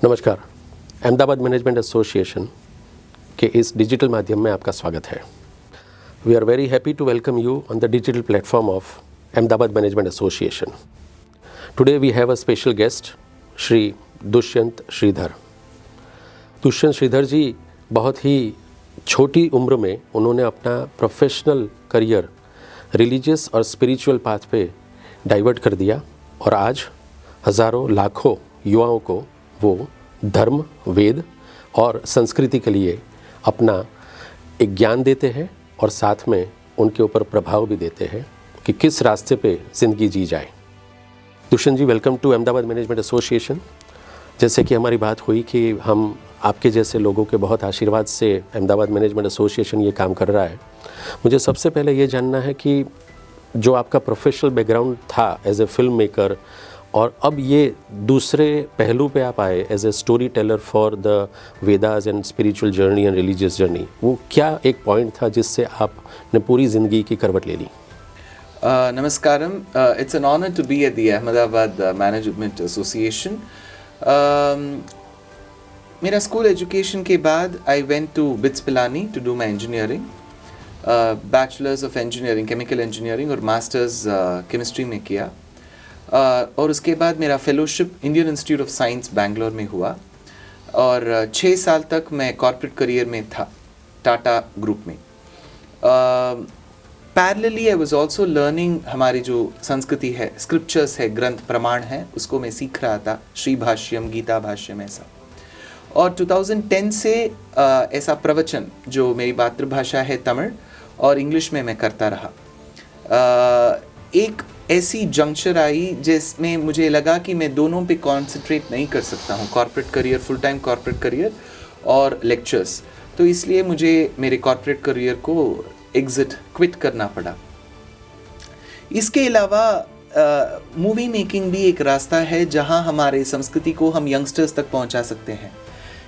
नमस्कार। Ahmedabad management association के इस डिजिटल माध्यम में आपका स्वागत है। We are very happy to welcome you on the digital platform of Ahmedabad management association. Today we have a special guest Shri Dushyant Shridhar. Dushyant Shridhar ji बहुत ही छोटी उम्र में उन्होंने अपना प्रोफेशनल करियर रिलीजियस और स्पिरिचुअल पाथ पे डाइवर्ट कर दिया और आज हज़ारों लाखों युवाओं को वो धर्म, वेद और संस्कृति के लिए अपना एक ज्ञान देते हैं और साथ में उनके ऊपर प्रभाव भी देते हैं कि किस रास्ते पे ज़िंदगी जी जाए। Dushyant ji, welcome to Ahmedabad management association. जैसे कि हमारी बात हुई कि हम आपके जैसे लोगों के बहुत आशीर्वाद से अहमदाबाद मैनेजमेंट एसोसिएशन ये काम कर रहा है। मुझे सबसे पहले ये जानना है कि जो आपका प्रोफेशनल बैकग्राउंड था एज ए फिल्म मेकर और अब ये दूसरे पहलू पे आप आए as a story teller for the Vedas and spiritual journey and religious journey, वो क्या एक पॉइंट था जिससे आपने पूरी ज़िंदगी की करवट ले ली? Namaskaram. It's an honor to be at the Ahmedabad Management Association. मेरा स्कूल एजुकेशन के बाद I went to BITS Pilani to do my engineering, bachelors of engineering chemical engineering और मास्टर्स केमिस्ट्री में किया। और उसके बाद मेरा fellowship Indian Institute of Science Bangalore में हुआ और 6 साल तक मैं कॉर्पोरेट करियर में था टाटा ग्रुप में। Parallelly I was also learning हमारी जो संस्कृति है, स्क्रिप्चर्स है, ग्रंथ प्रमाण है, उसको मैं सीख रहा था, श्री भाष्यम, गीता भाष्यम ऐसा। और 2010 से ऐसा प्रवचन जो मेरी मातृभाषा है तमिल और इंग्लिश में मैं करता रहा। एक ऐसी जंक्चर आई जिसमें मुझे लगा कि मैं दोनों पे कॉन्सेंट्रेट नहीं कर सकता हूँ, corporate career, full time corporate career और लेक्चर्स। तो इसलिए मुझे मेरे कॉर्पोरेट करियर को क्विट करना पड़ा। इसके अलावा मूवी मेकिंग भी एक रास्ता है जहाँ हमारे संस्कृति को हम यंगस्टर्स तक पहुँचा सकते हैं।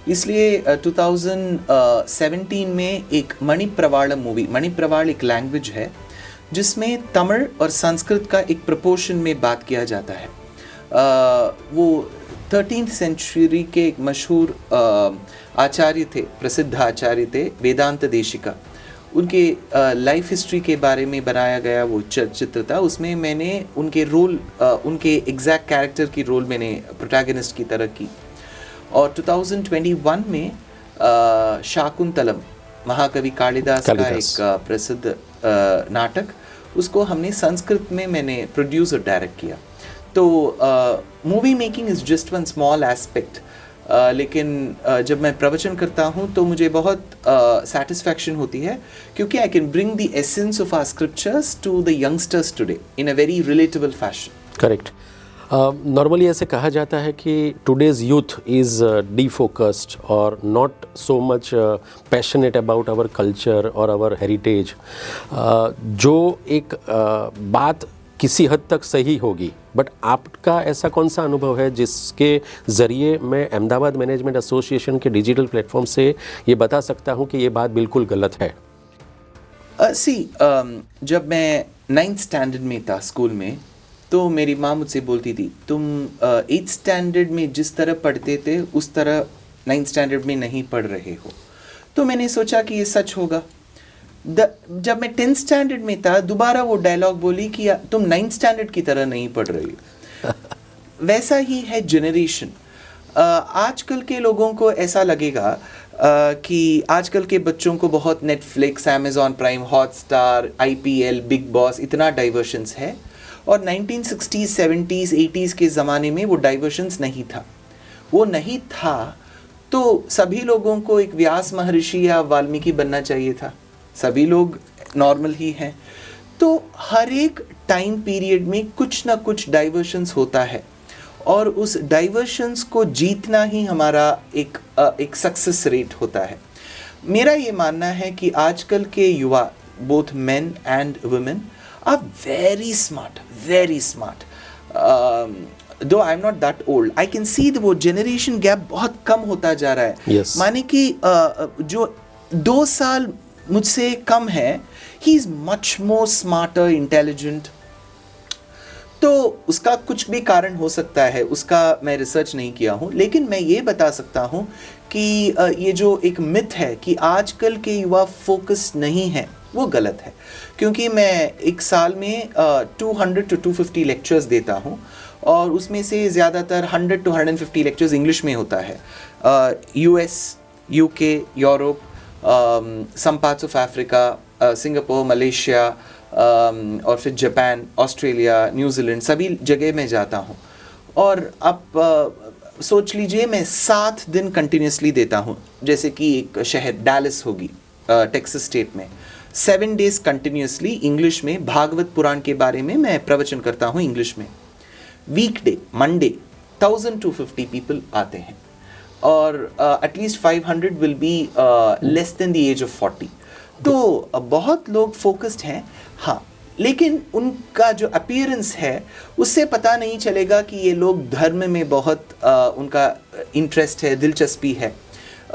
इसलिए 2017 में एक मणिप्रवालम मूवी, मणिप्रवाल एक लैंग्वेज है जिसमें तमिल और संस्कृत का एक प्रपोर्शन में बात किया जाता है। वो 13th सेंचुरी के एक मशहूर आचार्य थे, प्रसिद्ध आचार्य थे, वेदांत देशिका। उनके लाइफ हिस्ट्री के बारे में बनाया गया वो चित्र था। उसमें मैंने उनके रोल, उनके एग्जैक्ट कैरेक्टर की रोल मैंने प्रोटैगनिस्ट की तरह की। और 2021 में शाकुंतलम, महाकवि कालिदास का एक प्रसिद्ध नाटक, उसको हमने संस्कृत में मैंने प्रोड्यूस और डायरेक्ट किया। तो movie making is just one small aspect, लेकिन जब मैं प्रवचन करता हूँ तो मुझे बहुत सेटिस्फैक्शन होती है क्योंकि I can bring the essence of our scriptures to the youngsters today in a very relatable fashion. Correct. Normally ऐसे कहा जाता है कि टुडेज़ यूथ इज़ डीफोकस्ड और not so much passionate about our culture और आवर हेरिटेज। जो एक बात किसी हद तक सही होगी, बट आपका ऐसा कौन सा अनुभव है जिसके ज़रिए मैं अहमदाबाद मैनेजमेंट एसोसिएशन के डिजिटल प्लेटफॉर्म से ये बता सकता हूँ कि ये बात बिल्कुल गलत है? जब मैं 9th स्टैंडर्ड में था स्कूल में, तो मेरी माँ मुझसे बोलती थी, तुम 8th स्टैंडर्ड में जिस तरह पढ़ते थे उस तरह 9th स्टैंडर्ड में नहीं पढ़ रहे हो। तो मैंने सोचा कि ये सच होगा। जब मैं 10th स्टैंडर्ड में था, दोबारा वो डायलॉग बोली कि तुम 9th स्टैंडर्ड की तरह नहीं पढ़ रही हो। वैसा ही है जनरेशन। आजकल के लोगों को ऐसा लगेगा कि आजकल के बच्चों को बहुत Netflix, Amazon prime, Hotstar, IPL, big boss, इतना डाइवर्शंस है। और 1960s, 70s, 80s के ज़माने में वो डाइवर्शंस नहीं था। वो नहीं था तो सभी लोगों को एक व्यास महर्षि या वाल्मीकि बनना चाहिए था। सभी लोग नॉर्मल ही हैं। तो हर एक टाइम पीरियड में कुछ ना कुछ डाइवर्शंस होता है और उस डाइवर्शंस को जीतना ही हमारा एक सक्सेस रेट होता है। मेरा ये मानना है कि आजकल के युवा, both men and women, are very smart, very smart. Though I'm not that old, I can see वो generation gap बहुत कम होता जा रहा है। Yes. माने कि जो 2 साल मुझसे कम है, he is much more smarter, intelligent. तो उसका कुछ भी कारण हो सकता है, उसका मैं रिसर्च नहीं किया हूँ, लेकिन मैं ये बता सकता हूँ कि ये जो एक मिथ है कि आजकल के युवा फोकस नहीं है, वो गलत है। क्योंकि मैं एक साल में 200 to 250 लेक्चर्स देता हूँ और उसमें से ज़्यादातर 100 to 150 लेक्चर्स इंग्लिश में होता है। US, UK, Europe, some parts of Africa, Singapore, Malaysia, और फिर जापान, ऑस्ट्रेलिया, न्यूजीलैंड, सभी जगह मैं जाता हूँ। और आप सोच लीजिए मैं 7 दिन कंटिन्यूसली देता हूँ। जैसे कि एक शहर डैलस होगी टेक्सास स्टेट में, 7 डेज कंटिन्यूसली इंग्लिश में भागवत पुराण के बारे में मैं प्रवचन करता हूँ इंग्लिश में। वीकडे मंडे 1250 पीपल आते हैं और at least 500 will be less than the age of 40। तो बहुत लोग फोकस्ड हैं, हाँ, लेकिन उनका जो अपीयरेंस है उससे पता नहीं चलेगा कि ये लोग धर्म में बहुत उनका इंटरेस्ट है, दिलचस्पी है।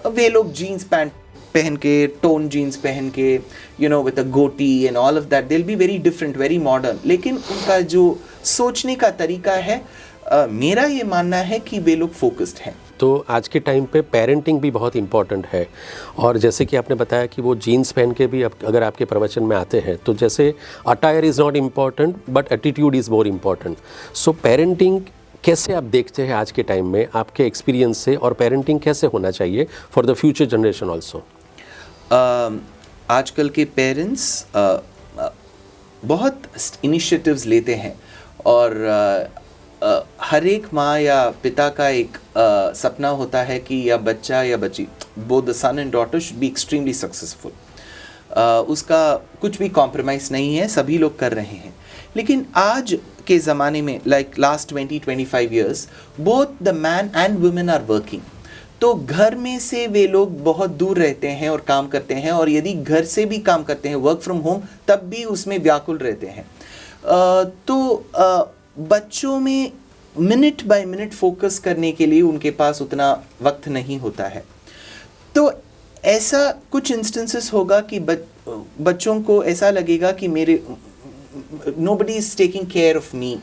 वे लोग जीन्स पैंट पहन के, टोन जीन्स पहन के, यू नो, विद अ गोटी and all of that, they will be very different, very modern, लेकिन उनका जो सोचने का तरीका है, मेरा ये मानना है कि वे लोग फोकस्ड हैं। तो आज के टाइम पे पेरेंटिंग भी बहुत इम्पॉर्टेंट है, और जैसे कि आपने बताया कि वो जीन्स पहन के भी अगर आपके प्रवचन में आते हैं, तो जैसे attire is not important but attitude is more important. So parenting कैसे आप देखते हैं आज के टाइम में आपके एक्सपीरियंस से, और पेरेंटिंग कैसे होना चाहिए for the future generation also? आजकल के पेरेंट्स बहुत इनिशिएटिव्स लेते हैं और हर एक माँ या पिता का एक सपना होता है कि या बच्चा या बच्ची, both the son and daughter should be extremely successful. उसका कुछ भी कॉम्प्रोमाइज़ नहीं है, सभी लोग कर रहे हैं। लेकिन आज के ज़माने में, like last 20-25 years, both the man and women are working. तो घर में से वे लोग बहुत दूर रहते हैं और काम करते हैं, और यदि घर से भी काम करते हैं, वर्क फ्रॉम होम, तब भी उसमें व्याकुल रहते हैं। तो बच्चों में मिनट बाय मिनट फोकस करने के लिए उनके पास उतना वक्त नहीं होता है। तो ऐसा कुछ इंस्टेंसेस होगा कि बच्चों को ऐसा लगेगा कि मेरे nobody is taking care of me,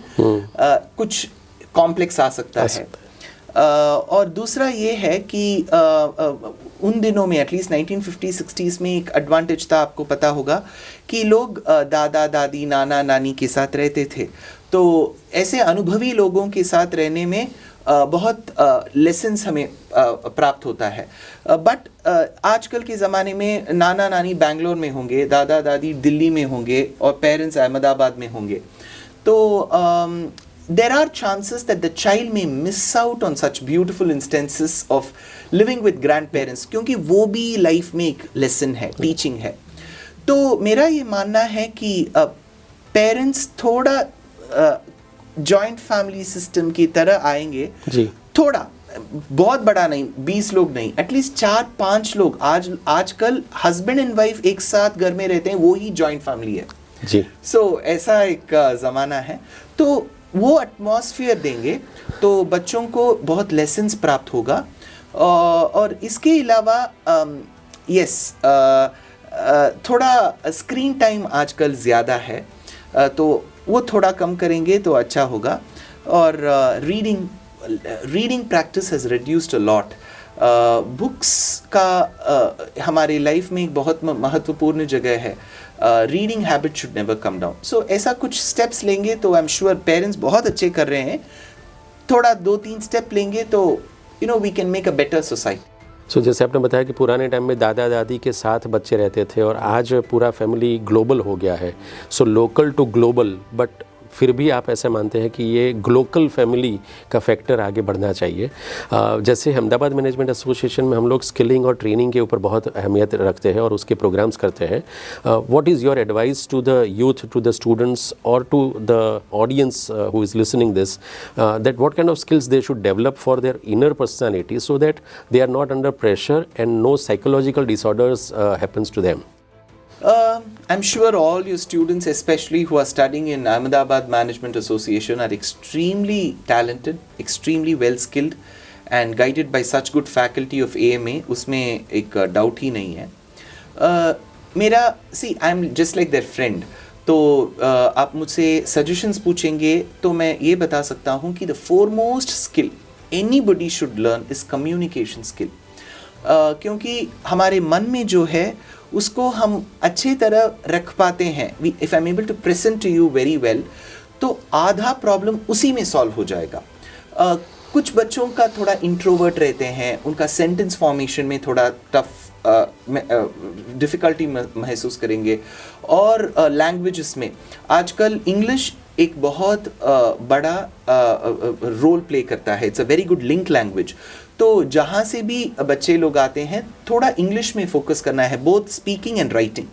कुछ कॉम्प्लेक्स आ सकता है। और दूसरा ये है कि उन दिनों में, एटलीस्ट 1950-60s में, एक एडवांटेज था, आपको पता होगा, कि लोग दादा दादी, नाना नानी के साथ रहते थे। तो ऐसे अनुभवी लोगों के साथ रहने में बहुत लेसन्स हमें प्राप्त होता है। बट आजकल के ज़माने में नाना नानी बैंगलोर में होंगे, दादा दादी दिल्ली में होंगे, और पेरेंट्स अहमदाबाद में होंगे। तो there are chances that the child may miss out on such beautiful instances of living with grandparents, क्योंकि वो भी लाइफ में एक लेसन है, टीचिंग है। तो मेरा ये मानना है कि पेरेंट्स थोड़ा जॉइंट फैमिली सिस्टम की तरह आएंगे जी, थोड़ा, बहुत बड़ा नहीं, 20 लोग नहीं, एटलीस्ट 4-5 लोग। आजकल हस्बैंड एंड वाइफ एक साथ घर में रहते हैं, वो ही जॉइंट फैमिली है जी। सो ऐसा एक ज़माना है। तो वो एटमॉस्फेयर देंगे तो बच्चों को बहुत लेसन्स प्राप्त होगा। और इसके अलावा थोड़ा स्क्रीन टाइम आजकल ज़्यादा है, तो वो थोड़ा कम करेंगे तो अच्छा होगा। और reading practice has reduced a lot. Books का हमारे लाइफ में एक बहुत महत्वपूर्ण जगह है। Reading habit should never come down. So ऐसा कुछ स्टेप्स लेंगे तो आई एम श्योर पेरेंट्स बहुत अच्छे कर रहे हैं, थोड़ा 2-3 स्टेप लेंगे तो you know we can make a better society. So जैसे आपने बताया कि पुराने टाइम में दादा दादी के साथ बच्चे रहते थे, और आज पूरा फैमिली ग्लोबल हो गया है। So local to global, but फिर भी आप ऐसे मानते हैं कि ये ग्लोकल फैमिली का फैक्टर आगे बढ़ना चाहिए। जैसे अहमदाबाद मैनेजमेंट एसोसिएशन में हम लोग स्किलिंग और ट्रेनिंग के ऊपर बहुत अहमियत रखते हैं और उसके प्रोग्राम्स करते हैं। What is your advice to the youth, to the students और to the audience who is listening this, that what kind of skills they should develop for their inner personality so that they are not under pressure and no psychological disorders happens to them? I'm sure all your students, especially who are studying in Ahmedabad Management Association, are extremely talented, extremely well skilled and guided by such good faculty of AMA. उसमें एक doubt ही नहीं है। मेरा I'm just like their friend. तो आप मुझसे suggestions पूछेंगे तो मैं ये बता सकता हूँ कि the foremost skill anybody should learn is communication skill. क्योंकि हमारे मन में जो है उसको हम अच्छी तरह रख पाते हैं, if I am able to present to you very well, तो आधा प्रॉब्लम उसी में सॉल्व हो जाएगा। कुछ बच्चों का थोड़ा इंट्रोवर्ट रहते हैं, उनका सेंटेंस फॉर्मेशन में थोड़ा टफ डिफ़िकल्टी महसूस करेंगे। और लैंग्वेजेस में आजकल इंग्लिश एक बहुत बड़ा रोल प्ले करता है, it's a very good link language. तो जहाँ से भी बच्चे लोग आते हैं थोड़ा इंग्लिश में फोकस करना है, बोथ स्पीकिंग एंड राइटिंग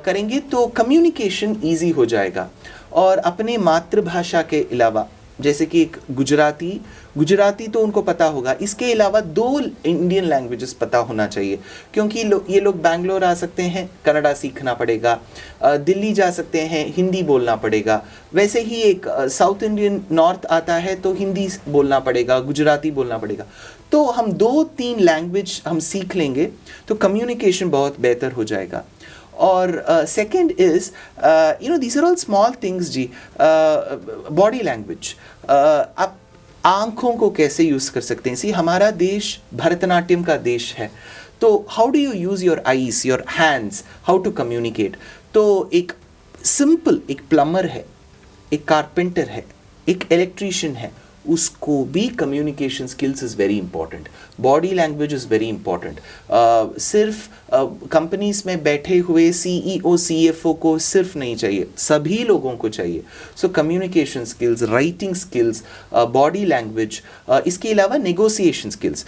करेंगे तो कम्युनिकेशन ईजी हो जाएगा। और अपने मातृभाषा के अलावा जैसे कि एक गुजराती तो उनको पता होगा, इसके अलावा 2 इंडियन लैंग्वेजेस पता होना चाहिए, क्योंकि ये लोग बैंगलोर आ सकते हैं, कन्नड़ा सीखना पड़ेगा, दिल्ली जा सकते हैं, हिंदी बोलना पड़ेगा। वैसे ही एक साउथ इंडियन नॉर्थ आता है तो हिंदी बोलना पड़ेगा, गुजराती बोलना पड़ेगा। तो हम 2-3 लैंग्वेज हम सीख लेंगे तो कम्युनिकेशन बहुत बेहतर हो जाएगा। और second is these are all small things जी। बॉडी लैंग्वेज, आप आँखों को कैसे यूज़ कर सकते हैं? हमारा देश भरतनाट्यम का देश है, तो how do you use your eyes, your hands, how to communicate? तो एक सिंपल, एक प्लम्बर है, एक कारपेंटर है, एक इलेक्ट्रीशियन है, उसको भी communication skills is very important, body language is very important. सिर्फ कंपनीज में बैठे हुए CEO CFO को सिर्फ नहीं चाहिए, सभी लोगों को चाहिए। So communication skills, writing skills, body language, इसके अलावा नेगोशिएशन स्किल्स।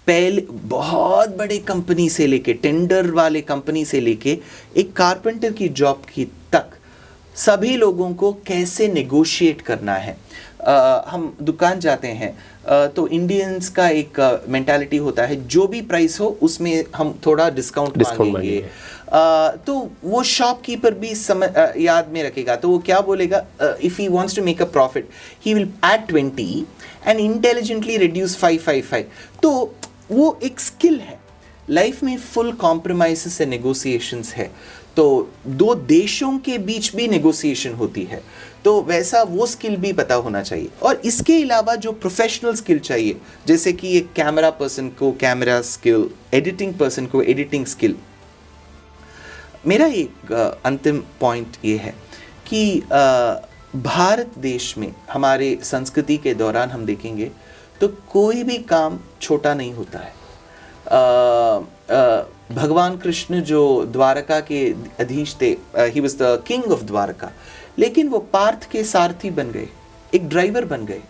पहले बहुत बड़े कंपनी से लेके, टेंडर वाले कंपनी से लेके एक कारपेंटर की जॉब की तक सभी लोगों को कैसे नेगोशिएट करना है। हम दुकान जाते हैं तो इंडियंस का एक मेंटालिटी होता है, जो भी प्राइस हो उसमें हम थोड़ा डिस्काउंट मांगेंगे। तो वो शॉपकीपर भी याद में रखेगा, तो वो क्या बोलेगा, if he wants to make a profit he will add 20 and intelligently reduce 555। तो वो एक स्किल है। लाइफ में फुल कॉम्प्रोमाइजेस एंड नेगोशिएशंस है, तो 2 देशों के बीच भी नेगोशिएशन होती है, तो वैसा वो स्किल भी पता होना चाहिए। और इसके अलावा जो प्रोफेशनल स्किल चाहिए, जैसे कि एक कैमरा पर्सन को कैमरा स्किल, एडिटिंग पर्सन को एडिटिंग स्किल। मेरा एक अंतिम पॉइंट ये है कि भारत देश में हमारे संस्कृति के दौरान हम देखेंगे तो कोई भी काम छोटा नहीं होता है। भगवान कृष्ण जो द्वारका के अधीश थे, he was the king of Dwarka, लेकिन वो पार्थ के सारथी बन गए, एक ड्राइवर बन गए।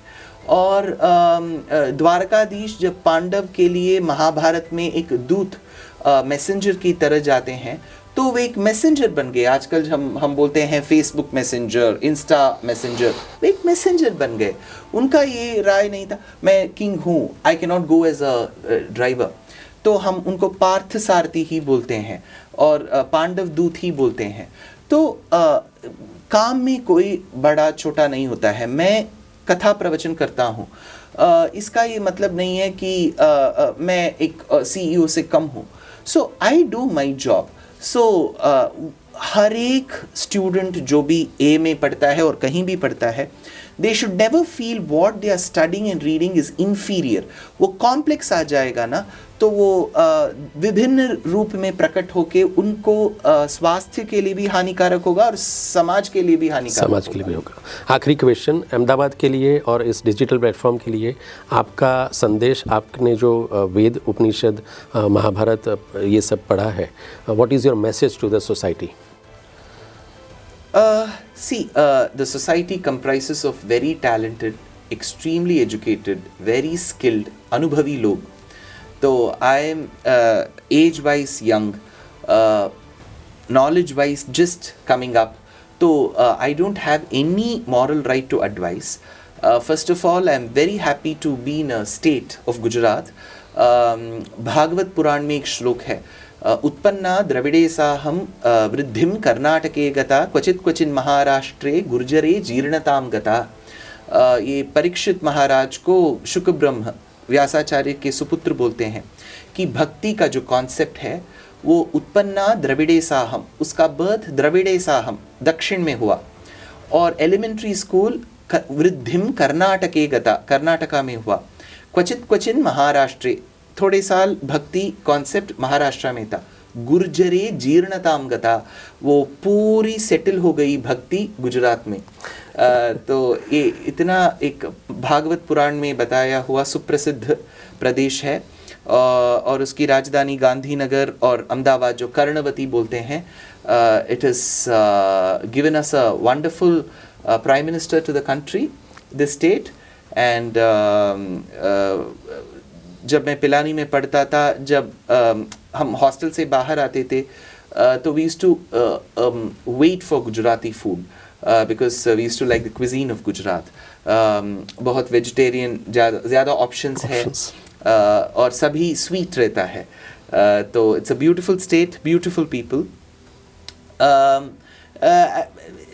और द्वारकाधीश जब पांडव के लिए महाभारत में एक दूत, मैसेंजर की तरह जाते हैं, तो वे एक मैसेंजर बन गए। आजकल हम बोलते हैं फेसबुक मैसेंजर, इंस्टा मैसेंजर, वे एक मैसेंजर बन गए। उनका ये राय नहीं था मैं किंग हूँ, I can not go as a driver, तो हम उनको पार्थ सारथी ही बोलते हैं और पांडव दूत ही बोलते हैं। तो काम में कोई बड़ा छोटा नहीं होता है। मैं कथा प्रवचन करता हूँ, इसका ये मतलब नहीं है कि मैं एक CEO से कम हूँ। सो आई डू माई जॉब। सो हर एक स्टूडेंट जो भी A में पढ़ता है और कहीं भी पढ़ता है, they should never feel what they are studying and reading is inferior। वो कॉम्प्लेक्स आ जाएगा ना, तो वो विभिन्न रूप में प्रकट होके उनको स्वास्थ्य के लिए भी हानिकारक होगा और समाज के लिए भी हानिकारक होगा। आखिरी क्वेश्चन, अहमदाबाद के लिए और इस डिजिटल प्लेटफॉर्म के लिए आपका संदेश, आपने जो वेद, उपनिषद, महाभारत ये सब पढ़ा है, what is your message to the society? The society comprises of very talented, extremely educated, very skilled, अनुभवी लोग। तो I am age-wise young, knowledge-wise just coming up. So I don't have any moral right to advise. First of all, I am very happy to be in a state of Gujarat. Bhagavat पुराण में एक श्लोक है, उत्पन्ना द्रविडेसाहम वृद्धिम कर्नाटके गता क्वचित क्वचिन महाराष्ट्रे गुर्जरे जीर्णताम गता। ये परीक्षित महाराज को शुक ब्रह्म व्यासाचार्य के सुपुत्र बोलते हैं कि भक्ति का जो कॉन्सेप्ट है वो उत्पन्ना द्रविड़े साहम, उसका बर्थ द्रविड़े साहम दक्षिण में हुआ, और एलिमेंट्री स्कूल वृद्धिम कर्नाटके गता, कर्नाटका में हुआ, क्वचित क्वचिन महाराष्ट्रे, थोड़े साल भक्ति कॉन्सेप्ट महाराष्ट्र में था, गुर्जरे जीर्णताम गता, वो पूरी सेटल हो गई भक्ति गुजरात में। तो ये इतना एक भागवत पुराण में बताया हुआ सुप्रसिद्ध प्रदेश है, और उसकी राजधानी गांधीनगर और अहमदाबाद जो कर्णवती बोलते हैं, it is given us a wonderful prime minister to the country, the state, and जब मैं पिलानी में पढ़ता था, जब हम हॉस्टल से बाहर आते थे, तो we used to wait for Gujarati food because we used to like the cuisine of Gujarat. बहुत वेजिटेरियन ज़्यादा ऑप्शंस है, और सभी स्वीट रहता है, तो it's a beautiful state, beautiful people.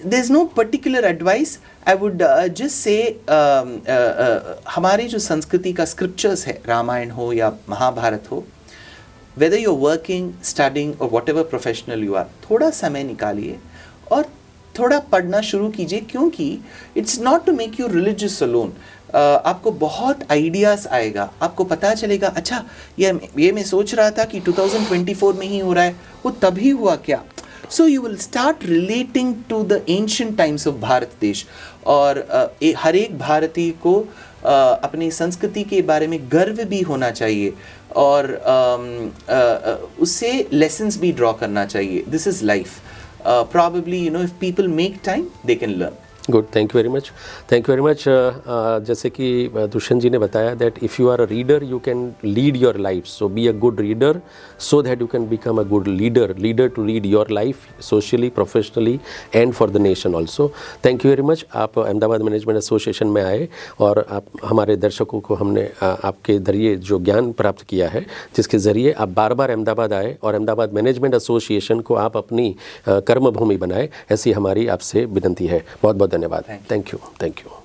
there is no particular advice, I would just say हमारे जो संस्कृति का स्क्रिप्चर्स है, रामायण हो या महाभारत हो, whether you're working, studying or whatever professional you are, थोड़ा समय निकालिए और थोड़ा पढ़ना शुरू कीजिए, क्योंकि it's not to make you religious alone. आपको बहुत आइडियाज़ आएगा, आपको पता चलेगा अच्छा ये मैं सोच रहा था कि 2024 में ही हो रहा है, वो तभी हुआ क्या? So you will start relating to the ancient times of Bharat देश, और हर एक भारतीय को अपनी संस्कृति के बारे में गर्व भी होना चाहिए, और उससे lessons भी draw करना चाहिए. This is life. Probably, you know, if people make time, they can learn. Good, thank you very much, thank you very much. जैसे कि दुष्यंत जी ने बताया that if you are a reader you can lead your life, so be a good reader so that you can become a good leader to lead your life socially, professionally and for the nation also. Thank you very much. आप Ahmedabad management association में आए, और आप हमारे दर्शकों को हमने आपके ज़रिए जो ज्ञान प्राप्त किया है, जिसके ज़रिए आप बार बार अहमदाबाद आए और अहमदाबाद मैनेजमेंट एसोसिएशन को आप अपनी कर्मभूमि बनाए, ऐसी हमारी आपसे विनती है। बहुत बहुत धन्यवाद। Thank you.